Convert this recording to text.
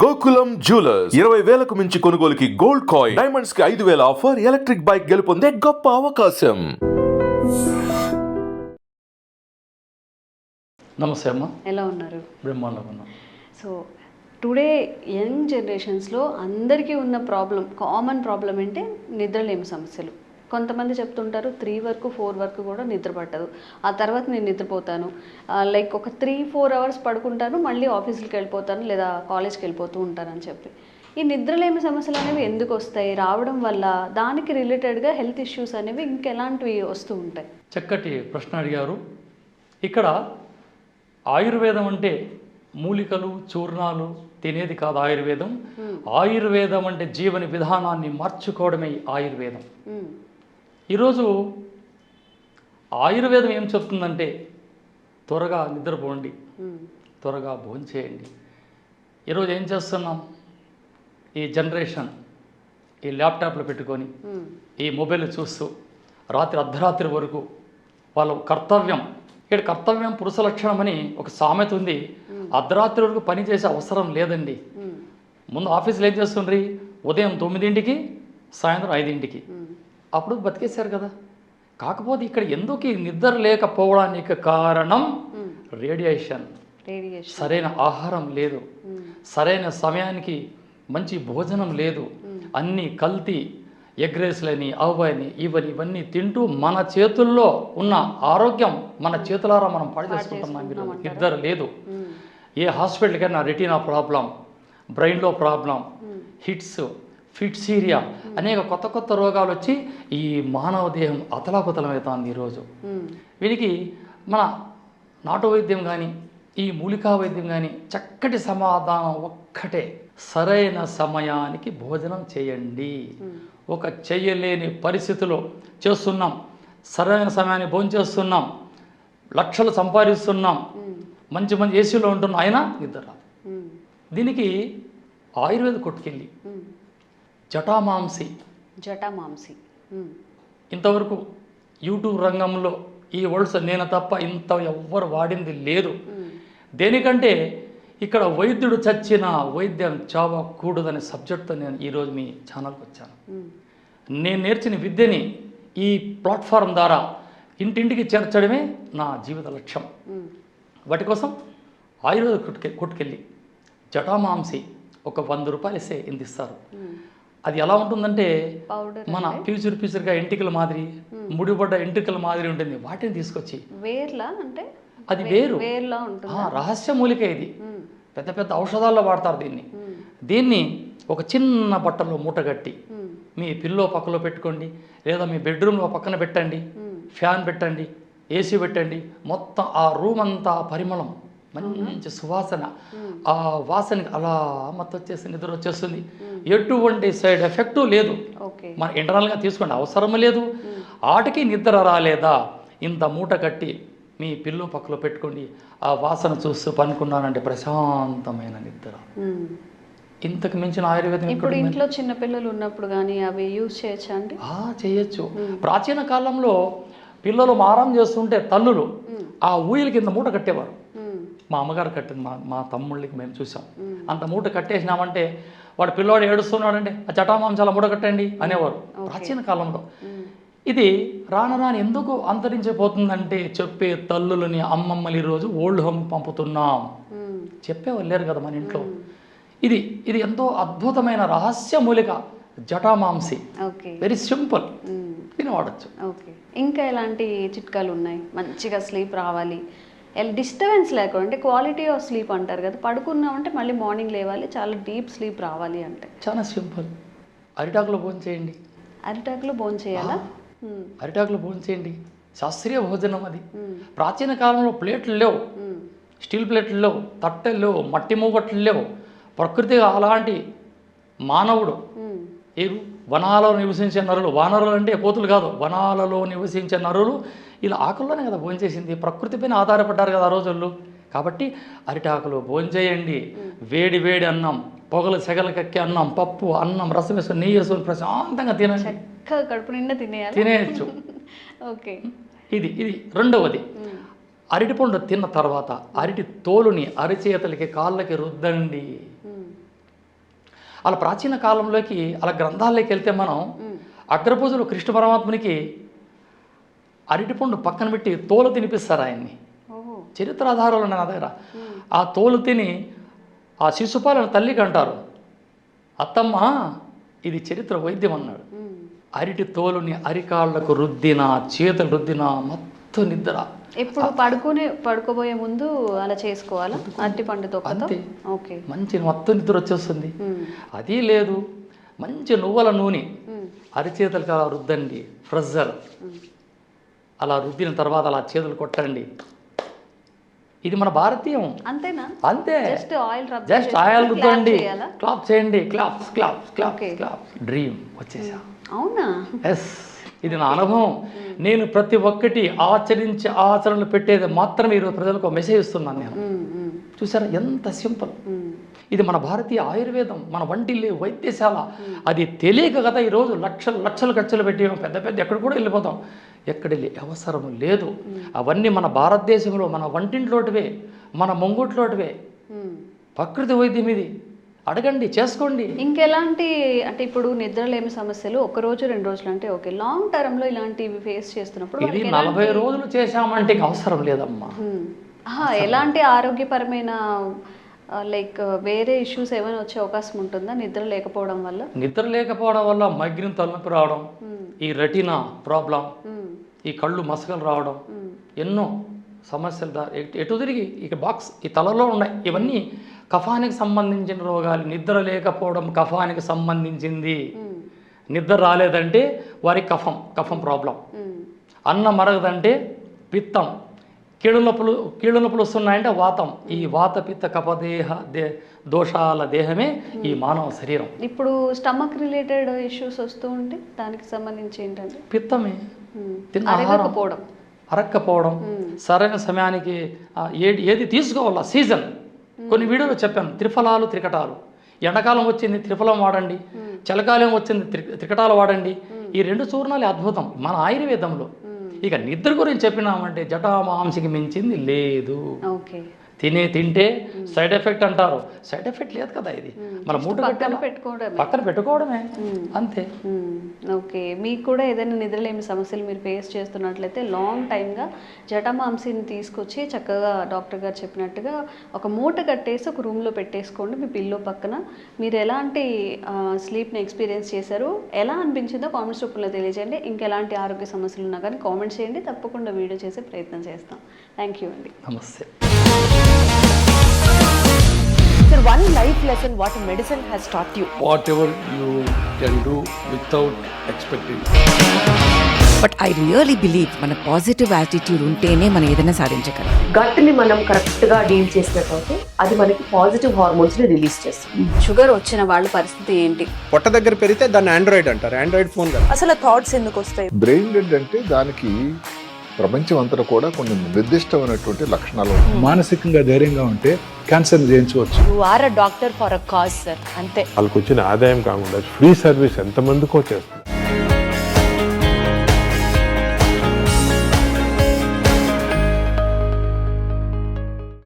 Gokulam jewellers 20,000కు మించి కొనుగోలుకి gold coin, diamonds కి 5,000 ఆఫర్, ఎలక్ట్రిక్ బైక్ గెలుపొందే గొప్ప అవకాశం. నమస్తే అమ్మ. ఎలా ఉన్నారు? బ్రహ్మాండంగా ఉన్నాం. సో టుడే యంగ్ జనరేషన్స్లో అందరికీ ఉన్న కామన్ ప్రాబ్లం ఏంటి? నిద్రలేమి సమస్యలు. కొంతమంది చెప్తుంటారు 3 వరకు 4 వరకు కూడా నిద్ర పట్టదు, ఆ తర్వాత నేను నిద్రపోతాను, లైక్ ఒక 3-4 అవర్స్ పడుకుంటాను, మళ్ళీ ఆఫీస్కి వెళ్ళిపోతాను లేదా కాలేజ్కి వెళ్ళిపోతూ ఉంటానని చెప్పి. ఈ నిద్రలేమి సమస్యలు అనేవి ఎందుకు వస్తాయి? రావడం వల్ల దానికి రిలేటెడ్గా హెల్త్ ఇష్యూస్ అనేవి ఇంకెలాంటివి వస్తూ ఉంటాయి? చక్కటి ప్రశ్న అడిగారు. ఇక్కడ ఆయుర్వేదం అంటే మూలికలు చూర్ణాలు తినేది కాదు ఆయుర్వేదం. ఆయుర్వేదం అంటే జీవన విధానాన్ని మార్చుకోవడమే ఆయుర్వేదం. ఈరోజు ఆయుర్వేదం ఏం చెప్తుందంటే త్వరగా నిద్రపోండి, త్వరగా భోంచేయండి. ఈరోజు ఏం చేస్తున్నాం? ఈ జనరేషన్ ఈ ల్యాప్టాప్లు పెట్టుకొని ఈ మొబైల్ చూస్తూ రాత్రి అర్ధరాత్రి వరకు వాళ్ళ కర్తవ్యం, ఇక్కడ కర్తవ్యం పురుష లక్షణం అని ఒక సామెత ఉంది. అర్ధరాత్రి వరకు పని చేసే అవసరం లేదండి. ముందు ఆఫీసులో ఏం చేస్తుండ్రి? ఉదయం 9ంటికి సాయంత్రం 5ంటికి, అప్పుడు బతికేశారు కదా. కాకపోతే ఇక్కడ ఎందుకు నిద్ర లేకపోవడానికి కారణం రేడియేషన్. సరైన ఆహారం లేదు, సరైన సమయానికి మంచి భోజనం లేదు, అన్నీ కల్తీ ఎగ్ రైస్లని అవని ఇవన్నీ తింటూ మన చేతుల్లో ఉన్న ఆరోగ్యం మన చేతులారా మనం పాడు చేసుకుంటున్నాం. నిద్ర లేదు. ఏ హాస్పిటల్కైనా రెటీనా ప్రాబ్లం, బ్రెయిన్లో ప్రాబ్లం, హిట్స్, ఫిట్సీరియా అనేక కొత్త కొత్త రోగాలు వచ్చి ఈ మానవ దేహం అతలాకుతలమవుతుంది ఈరోజు. వీరికి మన నాటు వైద్యం కానీ ఈ మూలికా వైద్యం కానీ చక్కటి సమాధానం ఒక్కటే: సరైన సమయానికి భోజనం చేయండి. ఒక చేయలేని పరిస్థితిలో చేస్తున్నాం, సరైన సమయానికి భోజనం చేస్తున్నాం, లక్షలు సంపాదిస్తున్నాం, మంచి మంచి ఏసీలో ఉంటున్నాం, అయినా నిద్ర రాదు. దీనికి ఆయుర్వేద కొట్టుకెళ్ళి జటామాంసి ఇంతవరకు యూట్యూబ్ రంగంలో ఈ వర్డ్స్ నేను తప్ప ఇంత ఎవ్వరు వాడింది లేదు. దేనికంటే ఇక్కడ వైద్యుడు చచ్చిన వైద్యం చావకూడదనే సబ్జెక్ట్తో నేను ఈరోజు మీ ఛానల్కి వచ్చాను. నేను నేర్చిన విద్యని ఈ ప్లాట్ఫారం ద్వారా ఇంటింటికి చేర్చడమే నా జీవిత లక్ష్యం. వాటి కోసం ఆయుర్వేద కొట్టుకెళ్ళి జటామాంసి ఒక 100 రూపాయలు ఇస్తే ఇంత ఇస్తారు. అది ఎలా ఉంటుందంటే మన పీచురుగా ఎంటికల మాదిరి, ముడిపడ్డ ఎంటికల మాదిరి ఉంటుంది. వాటిని తీసుకొచ్చి అది వేరు రహస్య మూలిక. ఇది పెద్ద పెద్ద ఔషధాల్లో వాడతారు దీన్ని ఒక చిన్న బట్టలో మూటగట్టి మీ పిల్లో పక్కలో పెట్టుకోండి, లేదా మీ బెడ్రూమ్లో పక్కన పెట్టండి, ఫ్యాన్ పెట్టండి, ఏసీ పెట్టండి. మొత్తం ఆ రూమ్ అంతా పరిమళం, మంచి సువాసన. ఆ వాసనకి అలా మొత్తం వచ్చేసి నిద్ర వచ్చేస్తుంది. ఎటువంటి సైడ్ ఎఫెక్టు లేదు. మన ఇంటర్నల్గా తీసుకోండి, అవసరం లేదు. ఆటికి నిద్ర రాలేదా? ఇంత మూట కట్టి మీ పిల్లో పక్కలో పెట్టుకోండి, ఆ వాసన చూస్తూ పనుకున్నానంటే ప్రశాంతమైన నిద్ర. ఇంతకు మించిన ఆయుర్వేదం ఇప్పుడు ఇంట్లో చిన్న పిల్లలు ఉన్నప్పుడు కానీ అవి యూజ్ చేయొచ్చా అండి? చేయొచ్చు. ప్రాచీన కాలంలో పిల్లలు మారం చేస్తుంటే తల్లులు ఆ ఊయల కింద మూట కట్టేవారు. మా అమ్మగారు కట్టింది, మా తమ్ముళ్ళకి మేము చూసాం. అంత మూట కట్టేసినామంటే వాడు పిల్లవాడు ఏడుస్తున్నాడంటే ఆ జటామాంసాల మూట కట్టండి అనేవారు ప్రాచీన కాలంలో. ఇది రాని ఎందుకు అంతరించిపోతుందంటే చెప్పే తల్లులని, అమ్మమ్మలు ఈరోజు ఓల్డ్ హోమ్ పంపుతున్నాం. చెప్పేవాళ్ళు లేరు కదా మన ఇంట్లో. ఇది ఎంతో అద్భుతమైన రహస్య మూలిక జటామాంసి. వెరీ సింపుల్, దీన్ని వాడచ్చు. ఇంకా ఎలాంటి చిట్కాలు ఉన్నాయి? మంచిగా స్లీప్ రావాలి, డిస్టర్బెన్స్ లేకుండా, అంటే క్వాలిటీ ఆఫ్ స్లీప్ అంటారు కదా, పడుకున్నామంటే మళ్ళీ మార్నింగ్ లేవాలి, చాలా డీప్ స్లీప్ రావాలి అంటే చాలా సింపుల్. అరిటాకులో భోజనం చేయండి. అరిటాకులో భోజనం చేయాలా? అరిటాకులో భోజనం చేయండి, శాస్త్రీయ భోజనం అది. ప్రాచీన కాలంలో ప్లేట్లు లేవు, స్టీల్ ప్లేట్లు లేవు, తట్టెలు లేవు, మట్టి మూగట్లు లేవు. ప్రకృతిగా అలాంటి మానవుడు వనాలలో నివసించే నరులు, వానరులు అంటే కోతులు కాదు, వనాలలో నివసించే నరులు ఇలా ఆకుల్లోనే కదా భోజనం చేసింది. ప్రకృతిపైన ఆధారపడ్డారు కదా ఆ రోజుల్లో. కాబట్టి అరిటాకులు భోజనం చేయండి. వేడి వేడి అన్నం, పొగలు సెగలు కక్కే అన్నం, పప్పు, అన్నం, రసం వేసుకొని, నెయ్యి వేసుకొని ప్రశాంతంగా తినండి. కడుపు నిండా తినేయచ్చు. ఇది రెండవది. అరటిపండు తిన్న తర్వాత అరటి తోలుని అరిచేతులకి కాళ్ళకి రుద్దండి. అలా ప్రాచీన కాలంలోకి అలా గ్రంథాల్లోకి వెళ్తే మనం అగ్రపూజలు కృష్ణ పరమాత్మునికి అరటిపండు పక్కన పెట్టి తోలు తినిపిస్తారు ఆయన్ని. ఓహో. చరిత్ర ఆధారాలు ఉన్నాయి నా దగ్గర. ఆ తోలు తిని ఆ శిశుపాలను తల్లికి అంటారు, అత్తమ్మ ఇది చరిత్ర వైద్యం అన్నాడు. అరటి తోలుని అరికాళ్లకు రుద్దిన, చేతులు రుద్దిన మొత్తం నిద్ర. ఎప్పుడు పడుకోబోయే ముందు అలా చేసుకోవాలా అరటి పండు తొక్కతో? అంతే. ఓకే. మంచి మొత్తం నిద్ర వచ్చేస్తుంది. అది లేదు, మంచి నువ్వుల నూనె అరిచేతులకు అలా రుద్దండి, ఫ్రెషర్ అలా రుద్దిన తర్వాత అలా చేతులు కొట్టండి. ఇది మన భారతీయం. అంతేనా? అంతే. జస్ట్ ఆయిల్ రుద్దండి, క్లాప్ చేయండి, claps claps claps claps. Dream వచ్చేసా. అవునా? ఎస్, ఇది నా అనుభవం. నేను ప్రతి ఒక్కటి ఆచరణలు పెట్టేది మాత్రమే ఈరోజు ప్రజలకు మెసేజ్ ఇస్తున్నాను నేను. చూసారా ఎంత సింపుల్. ఇది మన భారతీయ ఆయుర్వేదం, మన వంటిల్లు వైద్యశాల. అది తెలియక కదా ఈరోజు లక్షలు ఖర్చులు పెట్టి పెద్ద ఎక్కడ కూడా వెళ్ళిపోతాం. ఎక్కడ వెళ్ళే అవసరం లేదు. అవన్నీ మన భారతదేశంలో మన వంటింట్లోటివే, మన ముంగుట్లోటివే. ప్రకృతి వైద్యం ఇది. అడగండి, చేసుకోండి. ఇంకెలాంటి అంటే ఇప్పుడు నిద్రలేమి సమస్యలు 1 రోజు 2 రోజులు అంటే ఓకే, లాంగ్ టర్మ్ లో ఇలాంటివి ఫేస్ చేస్తున్నప్పుడు ఇది 40 రోజులు చేశామంటే అవసరం లేదమ్మా. ఎలాంటి ఆరోగ్యపరమైన లైక్ వేరే ఇష్యూస్ ఏమైనా వచ్చే అవకాశం ఉంటుందా నిద్ర లేకపోవడం వల్ల? నిద్ర లేకపోవడం వల్ల మైగ్రేన్ తలనొప్పి రావడం, ఈ రెటీనా ప్రాబ్లం, ఈ కళ్ళు మసకలు రావడం, ఎన్నో సమస్యలు ఎటు తిరిగి ఇక బాక్స్ ఈ తలలో ఉన్నాయి. ఇవన్నీ కఫానికి సంబంధించిన రోగాలు. నిద్ర లేకపోవడం కఫానికి సంబంధించింది. నిద్ర రాలేదంటే వారికి కఫం ప్రాబ్లం. అన్నం మరగదంటే పిత్తం. కీళ్ళ నొప్పులు వస్తున్నాయంటే వాతం. ఈ వాత పిత్త కఫదేహ దోషాల దేహమే ఈ మానవ శరీరం. ఇప్పుడు స్టమక్ రిలేటెడ్ ఇష్యూస్ వస్తూ ఉంటే దానికి సంబంధించి ఏంటంటే పిత్తమే. తిన్న ఆహారం అరక్కపోవడం, సరైన సమయానికి ఏది తీసుకోవాలా, సీజన్. కొన్ని వీడియోలో చెప్పాను, త్రిఫలాలు త్రికటాలు. ఎండాకాలం వచ్చింది త్రిఫలం వాడండి, చలికాలం వచ్చింది త్రికటాలు వాడండి. ఈ 2 చూర్ణాలు అద్భుతం మన ఆయుర్వేదంలో. ఇక నిద్ర గురించి చెప్పినామంటే జటామాంసికి మించింది లేదు. ఓకే. తింటే సైడ్ ఎఫెక్ట్ అంటారు. సైడ్ ఎఫెక్ట్ లేదు కదా. ఇది మన మూట పక్కన పెట్టుకోవడమే, అంతే. ఓకే. మీకు కూడా ఏదైనా నిద్రలేమి సమస్యలు మీరు ఫేస్ చేస్తున్నట్లయితే లాంగ్ టైమ్గా జటామాంసిని తీసుకొచ్చి చక్కగా డాక్టర్ గారు చెప్పినట్టుగా ఒక మూట కట్టేసి ఒక రూమ్లో పెట్టేసుకోండి మీ పిల్లో పక్కన. మీరు ఎలాంటి స్లీప్ని ఎక్స్పీరియన్స్ చేశారు, ఎలా అనిపించిందో కామెంట్స్ రూపంలో తెలియజేయండి. ఇంకెలాంటి ఆరోగ్య సమస్యలు ఉన్నా కానీ కామెంట్ చేయండి, తప్పకుండా వీడియో చేసే ప్రయత్నం చేస్తాం. థ్యాంక్ యూ అండి. నమస్తే. Sir, one life lesson what medicine has taught you. Whatever you can do without expecting. But I really believe మన పాజిటివ్ యాటిట్యూడ్ ఉంటేనే మనం ఏదైనా సాధించగలం. గట్ని మనం కరెక్ట్గా డీల్ చేసినట్లయితే అది మనకి పాజిటివ్ హార్మోన్స్ని రిలీజ్ చేస్తుంది. షుగర్ వచ్చిన వాళ్ళ పరిస్థితి ఏంటి? పొట్ట దగ్గర పెరిగితే దాన్ని ఆండ్రాయిడ్ అంటారు, ఆండ్రాయిడ్ ఫోన్ కదా. అసలు థాట్స్ ఎందుకు వస్తాయి? బ్రెయిన్ డెడ్ అంటే దానికి ప్రపంచం అంతా కూడా కొన్ని నిర్దిష్టమైనటువంటి లక్షణాలు ఉంటాయి. మానసికంగా ధైర్యంగా ఉంటే క్యాన్సర్ జయించవచ్చు. You are a doctor for a cause sir, అంతే. వాళ్ళకి వచ్చిన ఆదాయం కాకుండా ఫ్రీ సర్వీస్ ఎంతమందికో చేస్తుంది.